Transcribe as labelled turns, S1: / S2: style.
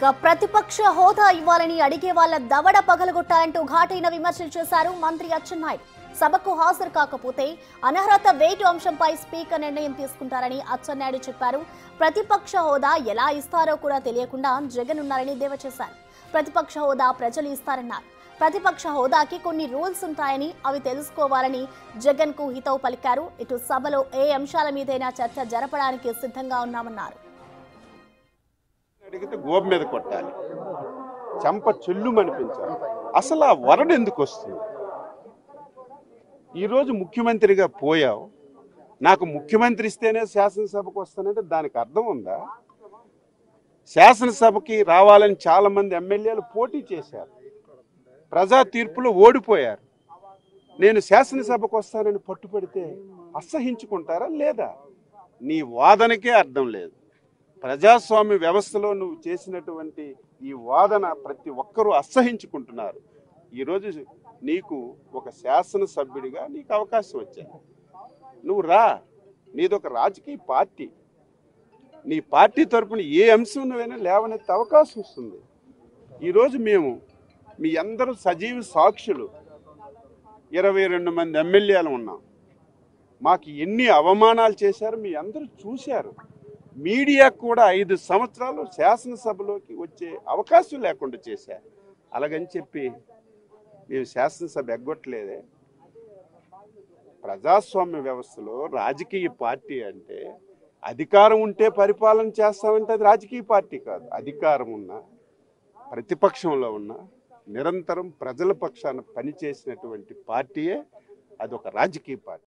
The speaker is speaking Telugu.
S1: ఇక ప్రతిపక్ష హోదా ఇవ్వాలని అడిగే వాళ్ళ దవడ పగలగొట్టాలంటూ ఘాటైన విమర్శలు చేశారు మంత్రి అచ్చెన్నాయుడు. సభకు హాజరు కాకపోతే అనర్హత వేటు అంశంపై స్పీకర్ నిర్ణయం తీసుకుంటారని అచ్చెన్నాయుడు చెప్పారు. ప్రతిపక్ష హోదా ఎలా ఇస్తారో కూడా తెలియకుండా జగన్ ఉన్నారని దేవ చేశారు. ప్రతిపక్ష హోదా ప్రజలు ఇస్తారన్నారు. ప్రతిపక్ష హోదాకి కొన్ని రూల్స్ ఉంటాయని అవి తెలుసుకోవాలని జగన్ కు హితవు పలికారు. ఇటు సభలో ఏ అంశాల మీదైనా చర్చ జరపడానికి సిద్ధంగా ఉన్నామన్నారు.
S2: అడిగితే గోబు మీద కొట్టాలి, చెంప చెల్లుమనిపించాలి. అసలు ఆ వరడు ఎందుకు వస్తుంది? ఈరోజు ముఖ్యమంత్రిగా పోయావు, నాకు ముఖ్యమంత్రి ఇస్తేనే శాసనసభకు వస్తానంటే దానికి అర్థం ఉందా? శాసనసభకి రావాలని చాలా మంది ఎమ్మెల్యేలు పోటీ చేశారు, ప్రజా తీర్పులో ఓడిపోయారు. నేను శాసనసభకు వస్తానని పట్టుపడితే అసహించుకుంటారా లేదా? నీ వాదనకే అర్థం లేదు. ప్రజాస్వామ్య వ్యవస్థలో నువ్వు చేసినటువంటి ఈ వాదన ప్రతి ఒక్కరూ అసహించుకుంటున్నారు. ఈరోజు నీకు ఒక శాసనసభ్యుడిగా నీకు అవకాశం వచ్చింది, నువ్వు రా. నీదొక రాజకీయ పార్టీ, నీ పార్టీ తరపున ఏ అంశం నువ్వైనా లేవనెత్తే అవకాశం వస్తుంది. ఈరోజు మేము మీ అందరూ సజీవ సాక్షులు, 22 మంది ఎమ్మెల్యేలు ఉన్నాం. మాకు ఎన్ని అవమానాలు చేశారు మీ అందరూ చూశారు. మీడియా కూడా 5 సంవత్సరాలు శాసనసభలోకి వచ్చే అవకాశం లేకుండా చేశారు. అలాగని చెప్పి మేము శాసనసభ ఎగ్గొట్టలేదే. ప్రజాస్వామ్య వ్యవస్థలో రాజకీయ పార్టీ అంటే అధికారం ఉంటే పరిపాలన చేస్తామంటే అది రాజకీయ పార్టీ కాదు. అధికారం ఉన్న, ప్రతిపక్షంలో ఉన్న, నిరంతరం ప్రజల పక్షాన పనిచేసినటువంటి పార్టీయే అదొక రాజకీయ పార్టీ.